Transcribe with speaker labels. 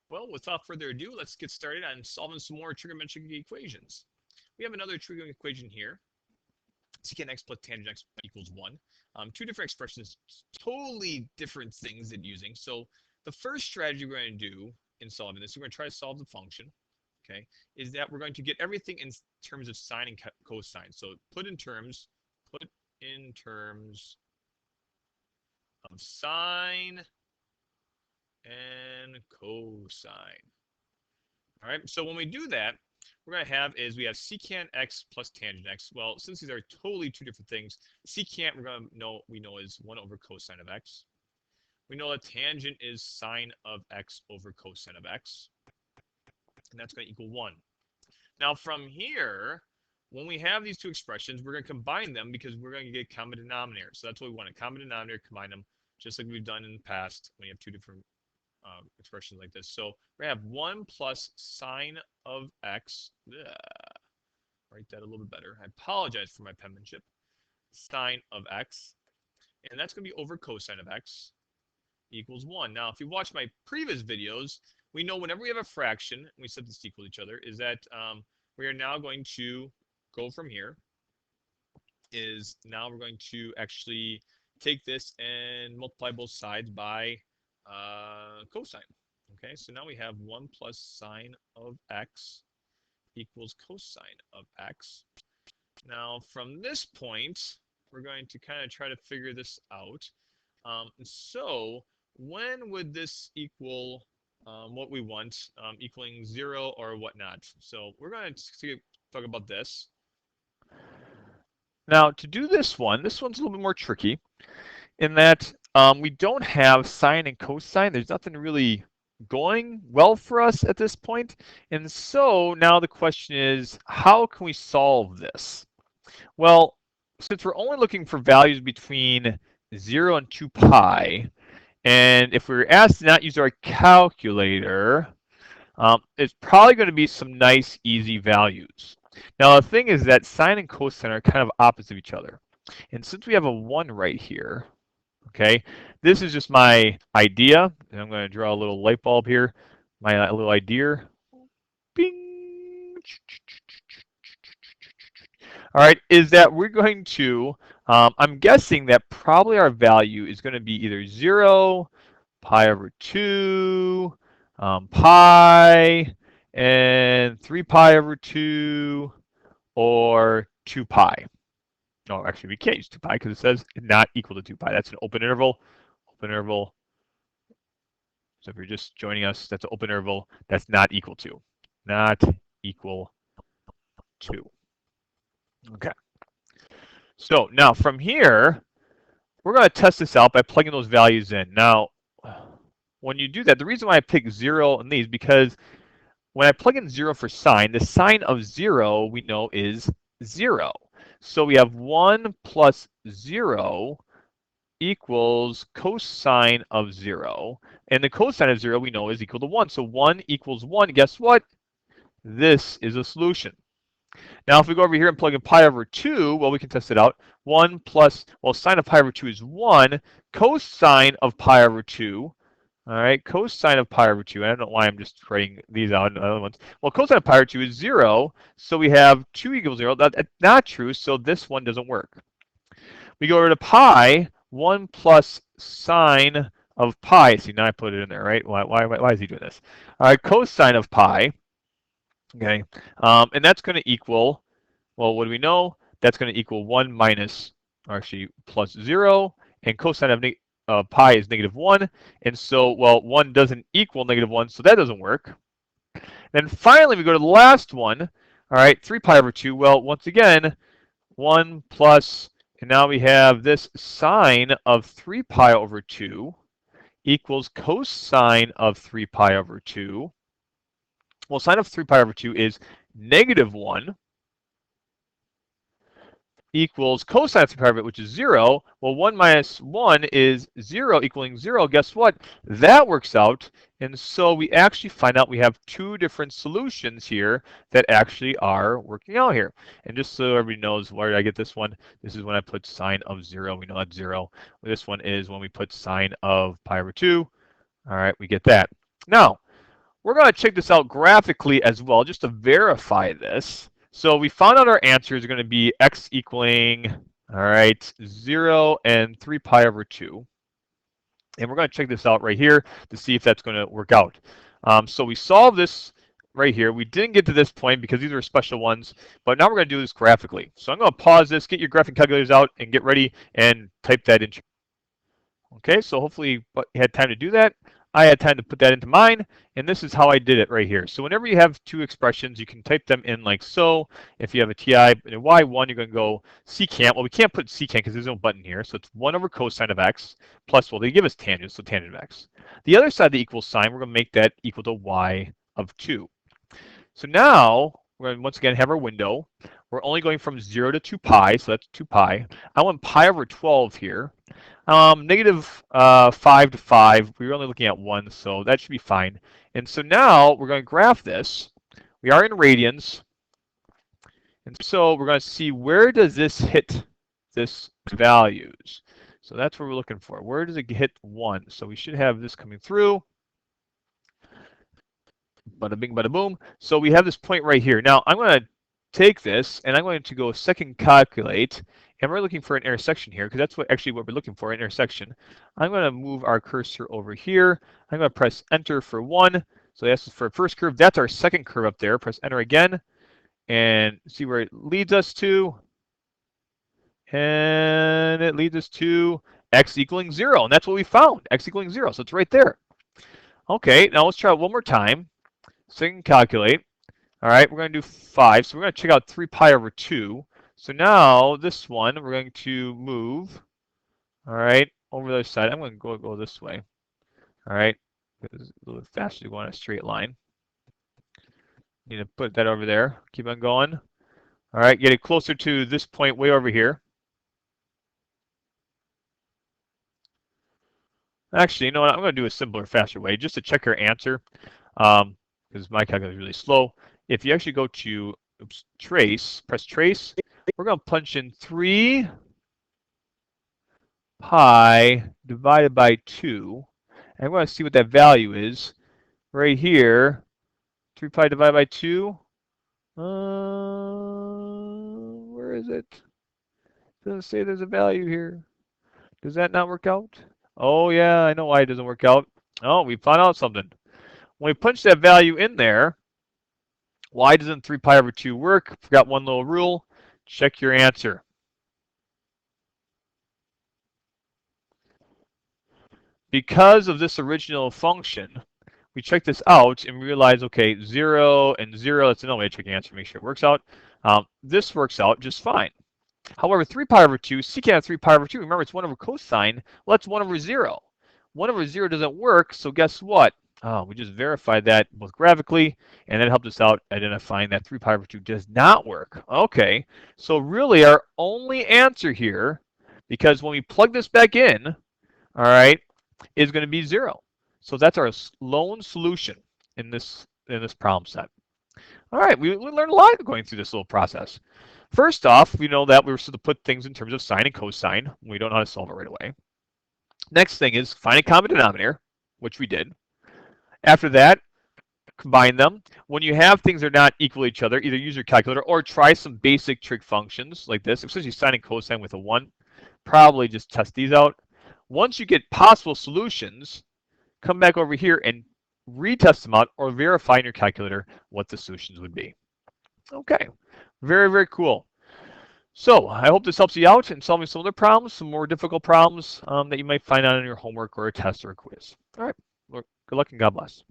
Speaker 1: Well, without further ado, let's get started on solving some more trigonometric equations. We have another trigonometric equation here. Secant x plus tangent x equals 1. Two different expressions, totally different things that using. So the first strategy we're going to do in solving this, we're going to try to solve the function, okay, is that we're going to get everything in terms of sine and cosine. So put in terms of sine and cosine. All right, so when we do that, we're going to have is we have secant x plus tangent x. Well, since these are totally two different things, secant we know is 1 over cosine of x. We know that tangent is sine of x over cosine of x, and that's going to equal 1. Now from here, when we have these two expressions, we're going to combine them because we're going to get common denominator. So that's what we want, a common denominator, combine them, just like we've done in the past when you have two different expressions like this. So we're going to have 1 plus sine of x. Write that a little bit better. I apologize for my penmanship. Sine of x. And that's going to be over cosine of x equals 1. Now, if you watch my previous videos, we know whenever we have a fraction, and we set this to equal each other, is that we are now going to go from here. Now we're going to actually take this and multiply both sides by cosine. Okay, so now we have 1 plus sine of x equals cosine of x. Now from this point, we're going to kind of try to figure this out. So when would this equal what we want, equaling 0 or whatnot? So we're going to talk about this. Now to do this one's a little bit more tricky in that we don't have sine and cosine. There's nothing really going well for us at this point. And so now the question is, how can we solve this? Well, since we're only looking for values between 0 and 2 pi, and if we were asked to not use our calculator, it's probably going to be some nice, easy values. Now, the thing is that sine and cosine are kind of opposite of each other. And since we have a 1 right here, okay, this is just my idea. And I'm going to draw a little light bulb here, my little idea. Bing! All right, is that we're going to, I'm guessing that probably our value is going to be either 0, pi over 2, pi, and 3 pi over 2, or 2 pi. No, actually, we can't use 2 pi because it says not equal to 2 pi. That's an open interval. Open interval. So if you're just joining us, that's an open interval. That's not equal to. Not equal to. Okay. So now from here, we're going to test this out by plugging those values in. Now, when you do that, the reason why I pick 0 in these, because when I plug in 0 for sine, the sine of 0 we know is 0. So we have 1 plus 0 equals cosine of 0. And the cosine of 0 we know is equal to 1. So 1 equals 1. Guess what? This is a solution. Now, if we go over here and plug in pi over 2, well, we can test it out. 1 plus, well, sine of pi over 2 is 1. Cosine of pi over 2, all right, cosine of pi over 2, I don't know why I'm just writing these out in other ones. Well, cosine of pi over 2 is 0, so we have 2 equals 0. That's not true, so this one doesn't work. We go over to pi, 1 plus sine of pi. See, now I put it in there, right? Why is he doing this? All right, cosine of pi. Okay, and that's going to equal, well, what do we know? That's going to equal 1 minus, or actually plus 0, and cosine of pi is -1, and so, well, 1 doesn't equal -1, so that doesn't work. Then finally, we go to the last one, all right, 3 pi over 2. Well, once again, 1 plus, and now we have this sine of 3 pi over 2 equals cosine of 3 pi over 2. Well, sine of 3 pi over 2 is -1 equals cosine of 3 pi over 2, which is 0. Well, 1 minus 1 is 0 equaling 0. Guess what? That works out. And so we actually find out we have two different solutions here that actually are working out here. And just so everybody knows, where did I get this one? This is when I put sine of 0. We know that's 0. This one is when we put sine of pi over 2. All right, we get that. Now, we're going to check this out graphically as well, just to verify this. So we found out our answer is going to be x equaling, all right, 0 and 3 pi over 2. And we're going to check this out right here to see if that's going to work out. So we solved this right here. We didn't get to this point because these are special ones, but now we're going to do this graphically. So I'm going to pause this, get your graphing calculators out, and get ready and type that in. Okay, so hopefully you had time to do that. I had time to put that into mine, and this is how I did it right here. So whenever you have two expressions, you can type them in like so. If you have a TI and a Y1, you're going to go secant. Well, we can't put secant because there's no button here. So it's 1 over cosine of x plus, well, they give us tangent, so tangent of x. The other side of the equal sign, we're going to make that equal to y of 2. So now we're going to once again have our window. We're only going from 0 to 2 pi, so that's 2 pi. I want pi over 12 here. Negative 5 to 5, we were only looking at 1, so that should be fine. And so now we're going to graph this. We are in radians. And so we're going to see where does this hit this values. So that's what we're looking for. Where does it hit 1? So we should have this coming through. Bada bing, bada boom. So we have this point right here. Now I'm going to take this and I'm going to go second calculate. And we're looking for an intersection here because that's actually what we're looking for, an intersection. I'm going to move our cursor over here. I'm going to press enter for 1. So that's for first curve. That's our second curve up there. Press enter again and see where it leads us to. And it leads us to x equaling 0. And that's what we found, x equaling 0. So it's right there. Okay, now let's try it one more time. Second calculate. All right, we're going to do 5. So we're going to check out 3 pi over 2. So now this one, we're going to move, all right, over the other side. I'm going to go this way. All right, it's a little bit faster to go on a straight line. Need to put that over there. Keep on going. All right, get it closer to this point way over here. Actually, you know what? I'm going to do a simpler, faster way just to check your answer because my calculator is really slow. If you actually go to trace, press trace, we're going to punch in 3 pi divided by 2. And we're going to see what that value is. Right here, 3 pi divided by 2. Where is it? Doesn't say there's a value here. Does that not work out? Oh, yeah, I know why it doesn't work out. Oh, we found out something. When we punch that value in there, why doesn't 3 pi over 2 work? Forgot one little rule. Check your answer. Because of this original function, we check this out and realize, okay, 0 and 0, that's another way to check the answer, make sure it works out. This works out just fine. However, 3 pi over 2, secant of 3 pi over 2, remember it's 1 over cosine, well, that's 1 over 0. 1 over 0 doesn't work, so guess what? We just verified that both graphically, and that helped us out identifying that 3 pi over 2 does not work. Okay, so really our only answer here, because when we plug this back in, all right, is going to be 0. So that's our lone solution in this problem set. All right, we learned a lot going through this little process. First off, we know that we're supposed to put things in terms of sine and cosine. We don't know how to solve it right away. Next thing is find a common denominator, which we did. After that, combine them. When you have things that are not equal to each other, either use your calculator or try some basic trig functions like this, especially sine and cosine with a 1. Probably just test these out. Once you get possible solutions, come back over here and retest them out or verify in your calculator what the solutions would be. Okay, very, very cool. So I hope this helps you out in solving some other problems, some more difficult problems that you might find out in your homework or a test or a quiz. All right, good luck and God bless.